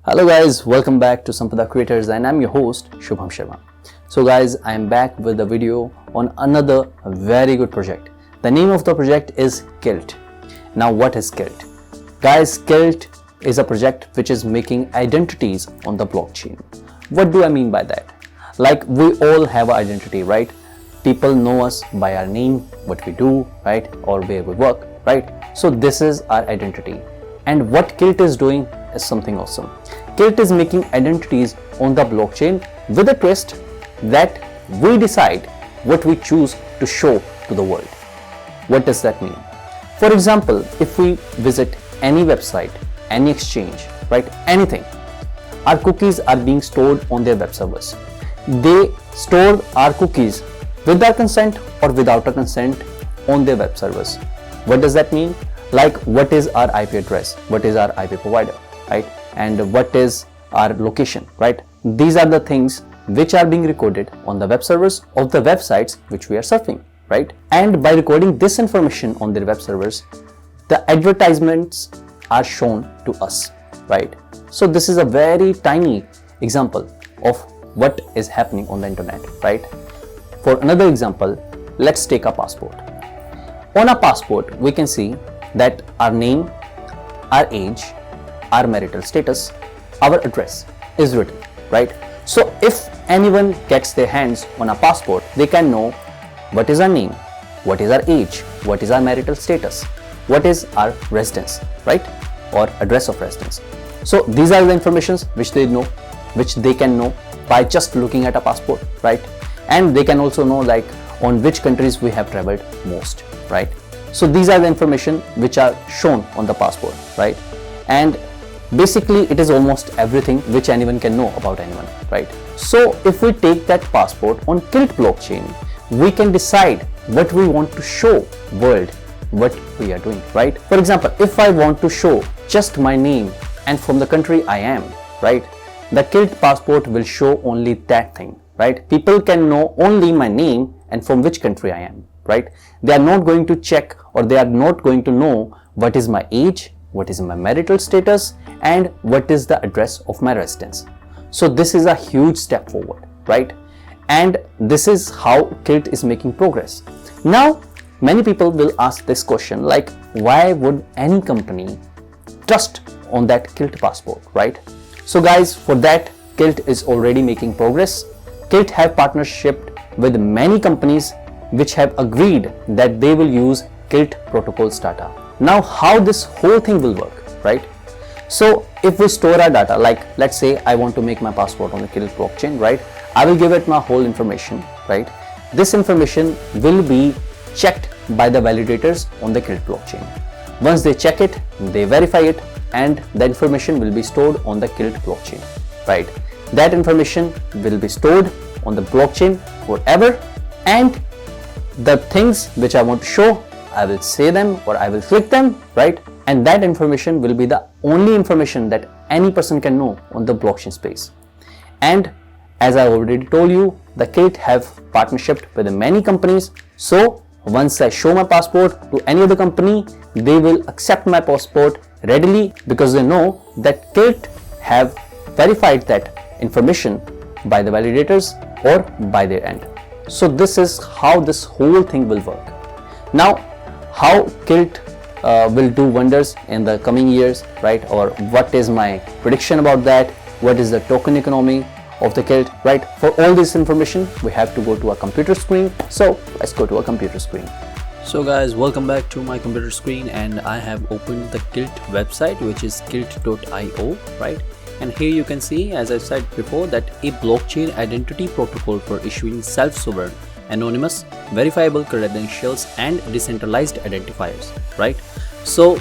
Hello guys, welcome back to Sampada Creators and I'm your host Shubham Sharma. So guys, I am back with a video on another very good project. The name of the project is Kilt. Now what is Kilt? Guys, Kilt is a project which is making identities on the blockchain. What do I mean by that? Like we all have an identity, right? People know us by our name, what we do, right? Or where we work, right? So this is our identity. And what Kilt is doing is something awesome. Kilt is making identities on the blockchain with a twist that we decide what we choose to show to the world. What does that mean? For example, if we visit any website, any exchange, right, anything, our cookies are being stored on their web servers. They store our cookies with our consent or without our consent on their web servers. What does that mean? Like what is our IP address, what is our IP provider, right? And what is our location, right? These are the things which are being recorded on the web servers of the websites which we are surfing, right? And by recording this information on their web servers, the advertisements are shown to us, right? So this is a very tiny example of what is happening on the internet, right? For another example, let's take a passport. On a passport, we can see that our name, our age, our marital status, our address is written, right? So if anyone gets their hands on a passport, they can know what is our name, what is our age, what is our marital status, what is our residence, right? Or address of residence. So these are the informations which they know, which they can know by just looking at a passport, right? And they can also know like on which countries we have traveled most, right? So these are the information which are shown on the passport, right? And basically it is almost everything which anyone can know about anyone, right? So if we take that passport on Kilt blockchain, we can decide what we want to show world, what we are doing, right? For example, if I want to show just my name and from the country I am, right? The Kilt passport will show only that thing, right? People can know only my name and from which country I am, right? They are not going to check or they are not going to know what is my age, what is my marital status, and what is the address of my residence. So this is a huge step forward, right? And this is how Kilt is making progress. Now, many people will ask this question like, why would any company trust on that Kilt passport, right? So guys, for that, Kilt is already making progress. Kilt have partnership with many companies which have agreed that they will use Kilt protocols data. Now how this whole thing will work, right? So if we store our data, like let's say I want to make my passport on the Kilt blockchain, right? I will give it my whole information, right? This information will be checked by the validators on the Kilt blockchain. Once they check it, they verify it, and the information will be stored on the Kilt blockchain, right? That information will be stored on the blockchain forever, and the things which I want to show, I will say them or I will click them, right? And that information will be the only information that any person can know on the blockchain space. And as I already told you, the Kilt have partnership with many companies. So once I show my passport to any other company, they will accept my passport readily because they know that Kilt have verified that information by the validators or by their end. So this is how this whole thing will work. Now, how Kilt will do wonders in the coming years, right? Or what is my prediction about that? What is the token economy of the Kilt, right? For all this information, we have to go to a computer screen. So let's go to a computer screen. So guys, welcome back to my computer screen, and I have opened the Kilt website, which is kilt.io, right? And here you can see, as I said before, that a blockchain identity protocol for issuing self-sovereign, anonymous, verifiable credentials and decentralized identifiers, right? So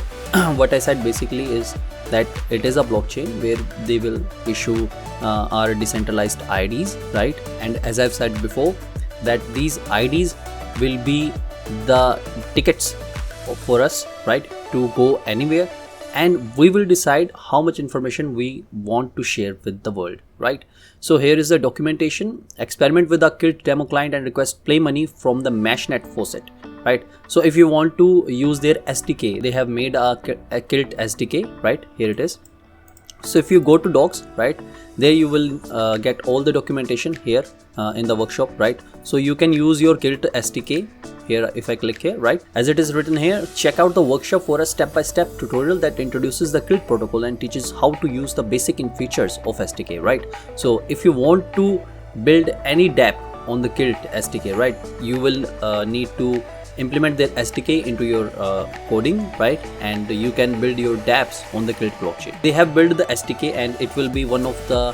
what I said basically is that it is a blockchain where they will issue our decentralized IDs, right? And as I've said before, that these IDs will be the tickets for us, right, to go anywhere, and we will decide how much information we want to share with the world, right? So here is the documentation. Experiment with a Kilt demo client and request play money from the meshnet faucet, right? So if you want to use their SDK, they have made a Kilt SDK, right? Here it is. So if you go to docs, right, there you will get all the documentation here in the workshop, right? So you can use your Kilt SDK here. If I click here, right, as it is written here, check out the workshop for a step-by-step tutorial that introduces the Kilt protocol and teaches how to use the basic features of SDK, right? So if you want to build any dApp on the Kilt SDK, right, you will need to implement their SDK into your coding, right, and you can build your dApps on the Kilt blockchain. They have built the SDK and it will be one of the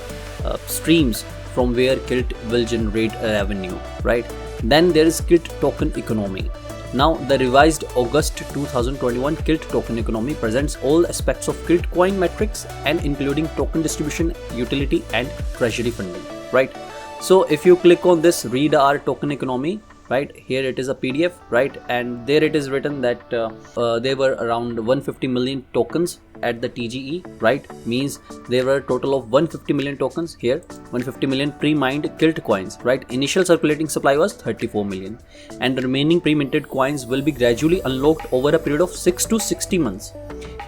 streams from where Kilt will generate revenue, right? Then there is Kilt token economy. Now the revised August 2021 Kilt token economy presents all aspects of Kilt coin metrics and including token distribution, utility and treasury funding, right? So if you click on this read our token economy, right, here it is a PDF, right, and there it is written that there were around 150 million tokens at the TGE, right, means there were a total of 150 million tokens here, 150 million pre-mined Kilt coins, right. Initial circulating supply was 34 million and the remaining pre-minted coins will be gradually unlocked over a period of 6 to 60 months,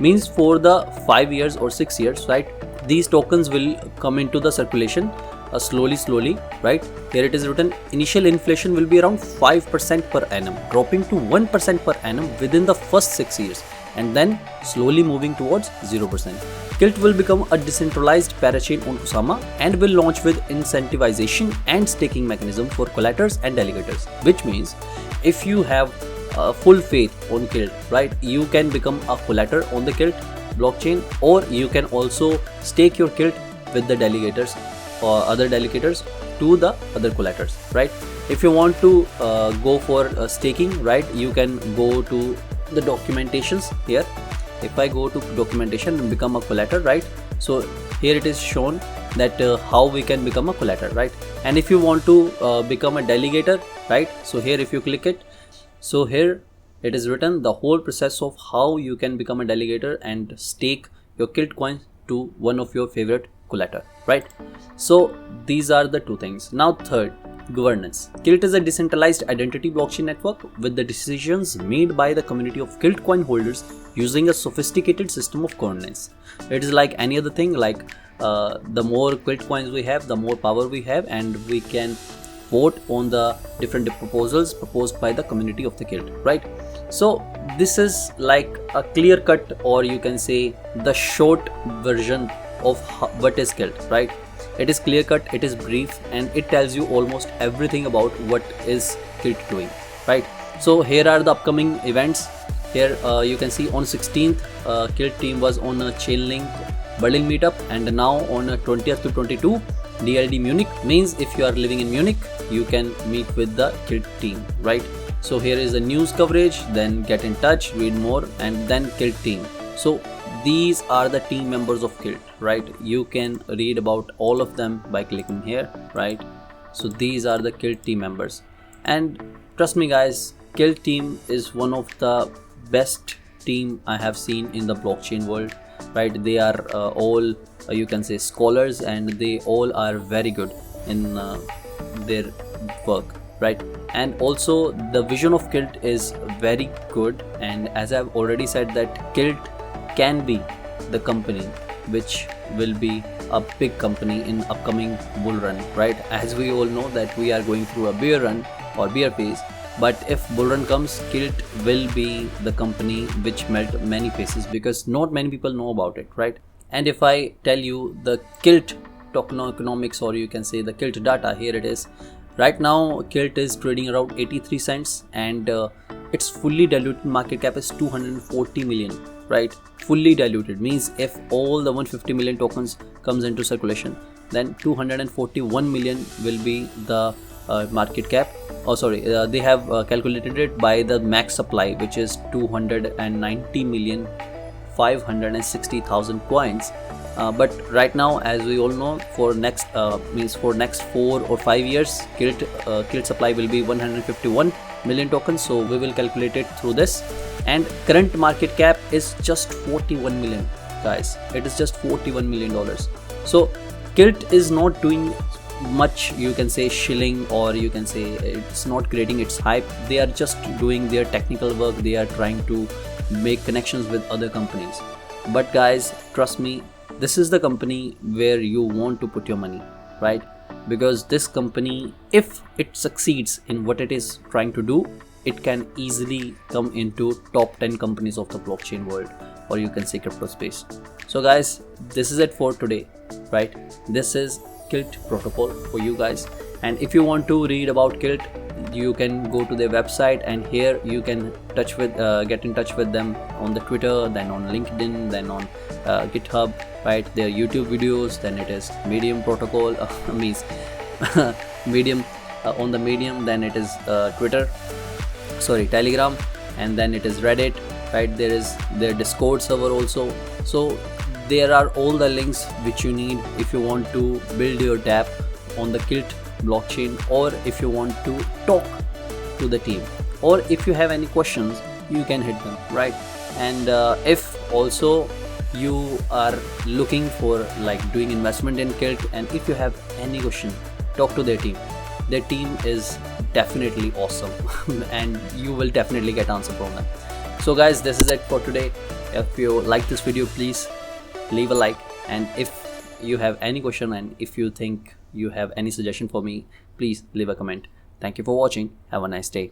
means for the 5 years or 6 years, right, these tokens will come into the circulation slowly, right. Here it is written initial inflation will be around 5% per annum, dropping to 1% per annum within the first 6 years and then slowly moving towards 0%. Kilt will become a decentralized parachain on Kusama and will launch with incentivization and staking mechanism for collectors and delegators, which means if you have full faith on Kilt, right, you can become a collator on the Kilt blockchain, or you can also stake your Kilt with the delegators or other delegators to the other collectors, right. If you want to go for staking, right, you can go to the documentations here. If I go to documentation and become a collator, right, so here it is shown that how we can become a collator, right. And if you want to become a delegator, right, so here if you click it, so here it is written the whole process of how you can become a delegator and stake your Kilt coins to one of your favorite collator, right. So these are the two things. Now third, governance. Kilt is a decentralized identity blockchain network with the decisions made by the community of Kilt coin holders using a sophisticated system of governance. It is like any other thing, like the more Kilt coins we have, the more power we have, and we can vote on the different proposals proposed by the community of the Kilt, right. So this is like a clear cut, or you can say the short version of what is Kilt, right. It is clear cut, it is brief, and it tells you almost everything about what is Kilt doing, right. So here are the upcoming events. Here you can see on 16th Kilt team was on a Chainlink Berlin meetup, and now on 20th to 22 DLD Munich, means if you are living in Munich you can meet with the Kilt team, right. So here is the news coverage, then get in touch, read more, and then Kilt team. So these are the team members of Kilt, right. You can read about all of them by clicking here, right. So these are the Kilt team members, and trust me guys, Kilt team is one of the best team I have seen in the blockchain world, right. They are all you can say scholars, and they all are very good in their work, right. And also the vision of Kilt is very good, and as I've already said that Kilt can be the company which will be a big company in upcoming bull run, right. As we all know that we are going through a bear run or bear phase, but if bull run comes, Kilt will be the company which melt many faces, because not many people know about it, right. And if I tell you the Kilt tokenomics, or you can say the Kilt data, here it is. Right now Kilt is trading around 83 cents, and its fully diluted market cap is 240 million, right. Fully diluted means if all the 150 million tokens comes into circulation, then 241 million will be the market cap. Oh sorry, they have calculated it by the max supply, which is 290 million 560,000 coins. But right now, as we all know, for next 4 or 5 years, Kilt supply will be 151 million tokens. So we will calculate it through this, and current market cap is just 41 million, guys. It is just 41 million dollars. So Kilt is not doing much, you can say shilling, or you can say it's not creating its hype. They are just doing their technical work. They are trying to make connections with other companies. But guys, trust me, this is the company where you want to put your money, right? Because this company, if it succeeds in what it is trying to do, it can easily come into top 10 companies of the blockchain world, or you can say crypto space. So guys, this is it for today, right? This is Kilt protocol for you guys, and if you want to read about Kilt, you can go to their website, and here you can get in touch with them on the Twitter, then on LinkedIn, then on GitHub, right? Their YouTube videos, then it is Medium protocol, means Medium, on the Medium, then it is Telegram, and then it is Reddit, right? There is their Discord server also. So there are all the links which you need if you want to build your dApp on the Kilt blockchain, or if you want to talk to the team, or if you have any questions, you can hit them, right? And if also you are looking for like doing investment in Kilt, and if you have any question, talk to their team. Their team is definitely awesome and you will definitely get answer from them. So guys, this is it for today. If you like this video, please leave a like, and if you have any question and if you think you have any suggestion for me, please leave a comment. Thank you for watching. Have a nice day.